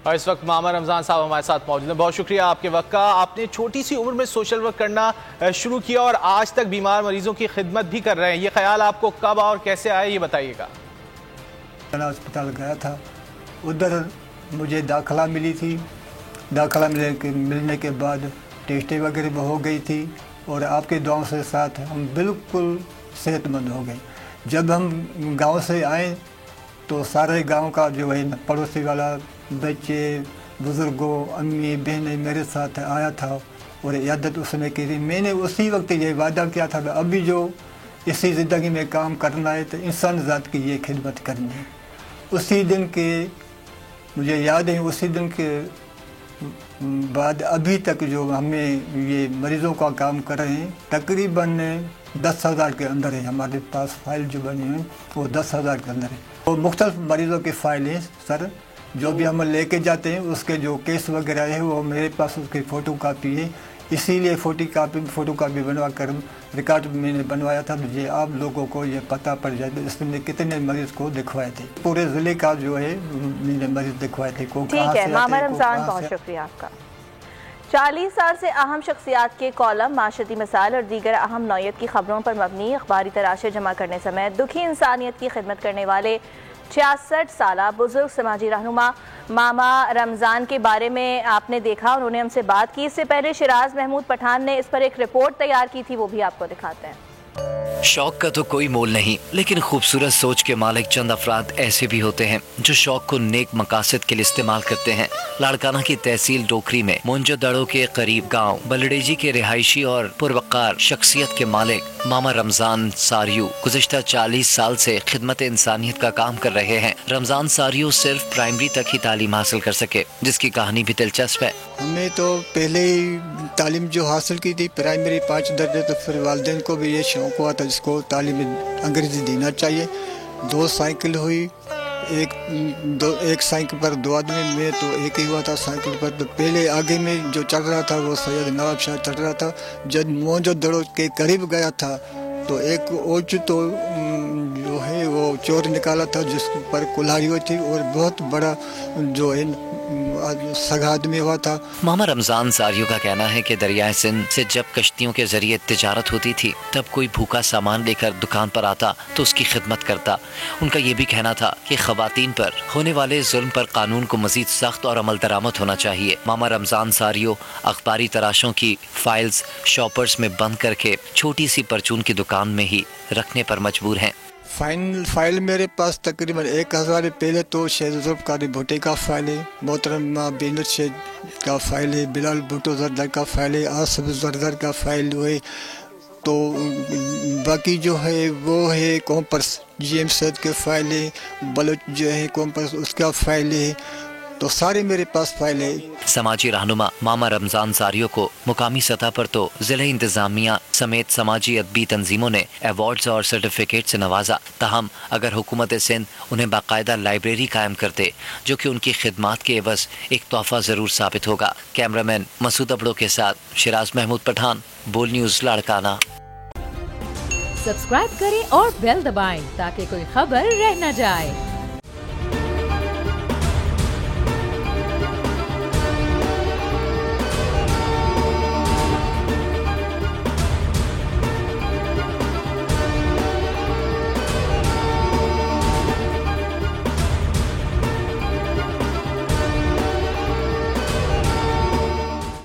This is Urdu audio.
اور اس وقت ماما رمضان صاحب ہمارے ساتھ موجود ہیں. بہت شکریہ آپ کے وقت کا. آپ نے چھوٹی سی عمر میں سوشل ورک کرنا شروع کیا اور آج تک بیمار مریضوں کی خدمت بھی کر رہے ہیں. یہ خیال آپ کو کب اور کیسے آیا یہ بتائیے گا. ہسپتال گیا تھا, ادھر مجھے داخلہ ملی تھی. داخلہ ملنے کے بعد ٹیسٹیں وغیرہ بھی ہو گئی تھی اور آپ کے دعاؤں سے ساتھ ہم بالکل صحت مند ہو گئے. جب ہم گاؤں سے آئے تو سارے گاؤں کا جو ہے پڑوسی والا, بچے, بزرگوں, امی, بہنیں میرے ساتھ آیا تھا اور عیادت اس نے کی تھی. میں نے اسی وقت یہ وعدہ کیا تھا کہ ابھی جو اسی زندگی میں کام کرنا ہے تو انسان ذات کی یہ خدمت کرنی ہے. اسی دن کے مجھے یاد ہے, اسی دن کے بعد ابھی تک جو ہمیں یہ مریضوں کا کام کر رہے ہیں تقریباً 10,000 کے اندر ہے. ہمارے پاس فائل جو بنی ہیں وہ 10,000 کے اندر ہے. وہ مختلف مریضوں کی فائل ہیں سر, جو بھی ہم لے کے جاتے ہیں اس کے جو کیس وغیرہ ہے وہ میرے پاس اس کی فوٹو کاپی ہے. اسی لیے فوٹو کاپی بنوا کر ریکارڈ میں نے بنوایا تھا یہ آپ لوگوں کو یہ پتہ پڑ جائے اس میں کتنے مریض کو دکھوائے تھے. پورے ضلع کا جو ہے میں نے مریض دکھوائے تھے. ٹھیک ہے ماما رمضان, بہت شکریہ آپ کا. 40 سال سے اہم شخصیات کے کالم, معاشرتی مسائل اور دیگر اہم نوعیت کی خبروں پر مبنی اخباری تراشے جمع کرنے سمیت دکھی انسانیت کی خدمت کرنے والے 66 سالہ بزرگ سماجی رہنما ماما رمضان کے بارے میں آپ نے دیکھا, انہوں نے ہم سے بات کی. اس سے پہلے شیراز محمود پٹھان نے اس پر ایک رپورٹ تیار کی تھی, وہ بھی آپ کو دکھاتے ہیں. شوق کا تو کوئی مول نہیں, لیکن خوبصورت سوچ کے مالک چند افراد ایسے بھی ہوتے ہیں جو شوق کو نیک مقاصد کے لیے استعمال کرتے ہیں. لاڑکانہ کی تحصیل ڈوکری میں مونجو دڑوں کے قریب گاؤں بلڈیجی کے رہائشی اور پروقار شخصیت کے مالک ماما رمضان ساریو گزشتہ 40 سال سے خدمت انسانیت کا کام کر رہے ہیں. رمضان ساریو صرف پرائمری تک ہی تعلیم حاصل کر سکے, جس کی کہانی بھی دلچسپ ہے. ہمیں تو پہلے ہی تعلیم جو حاصل کی تھی پرائمری 5 درجے, تو پھر والدین کو بھی یہ شوق ہوا تھا جس کو تعلیم انگریزی دینا چاہیے. 2 سائیکل ہوئی, ایک سائیکل پر 2 آدمی, میں تو ایک ہی ہوا تھا سائیکل پر. تو پہلے آگے میں جو چل رہا تھا وہ سید نواب شاہ چل رہا تھا. جب مونجو دڑوں کے قریب گیا تھا تو ایک اوچ تو جو ہے وہ چور نکالا تھا جس پر کلہاڑی ہوئی تھی اور بہت بڑا جو ہے سگا آدمی ہوا تھا. ماما رمضان ساریو کا کہنا ہے کہ دریائے سندھ سے جب کشتیوں کے ذریعے تجارت ہوتی تھی تب کوئی بھوکا سامان لے کر دکان پر آتا تو اس کی خدمت کرتا. ان کا یہ بھی کہنا تھا کہ خواتین پر ہونے والے ظلم پر قانون کو مزید سخت اور عمل درآمد ہونا چاہیے. ماما رمضان ساریو اخباری تراشوں کی فائلز شاپرز میں بند کر کے چھوٹی سی پرچون کی دکان میں ہی رکھنے پر مجبور ہیں. فائل میرے پاس تقریباً 1000 پہلے تو شہید ذوالفقار بھٹو کا فائل ہے, محترمہ بینت شیخ کا فائل ہے, بلال بھٹو زردار کا فائل ہے, آصف زردار کا فائل ہے. تو باقی جو ہے وہ ہے کومپرس جی ایم سید کے فائل ہے, بلوچ جو ہے کومپرس اس کا فائل ہے. تو سارے میرے پاس فائل ہے. سماجی رہنما ماما رمضان ساریو کو مقامی سطح پر تو ضلع انتظامیہ سمیت سماجی ادبی تنظیموں نے ایوارڈز اور سرٹیفکیٹ سے نوازا. تاہم اگر حکومت سندھ انہیں باقاعدہ لائبریری قائم کرتے جو کہ ان کی خدمات کے عوض ایک تحفہ ضرور ثابت ہوگا. کیمرامین مسعود ابڑو کے ساتھ شیراز محمود پٹھان, بول نیوز لاڑکانہ. سبسکرائب کریں اور بیل دبائیں تاکہ کوئی خبر رہ نہ جائے.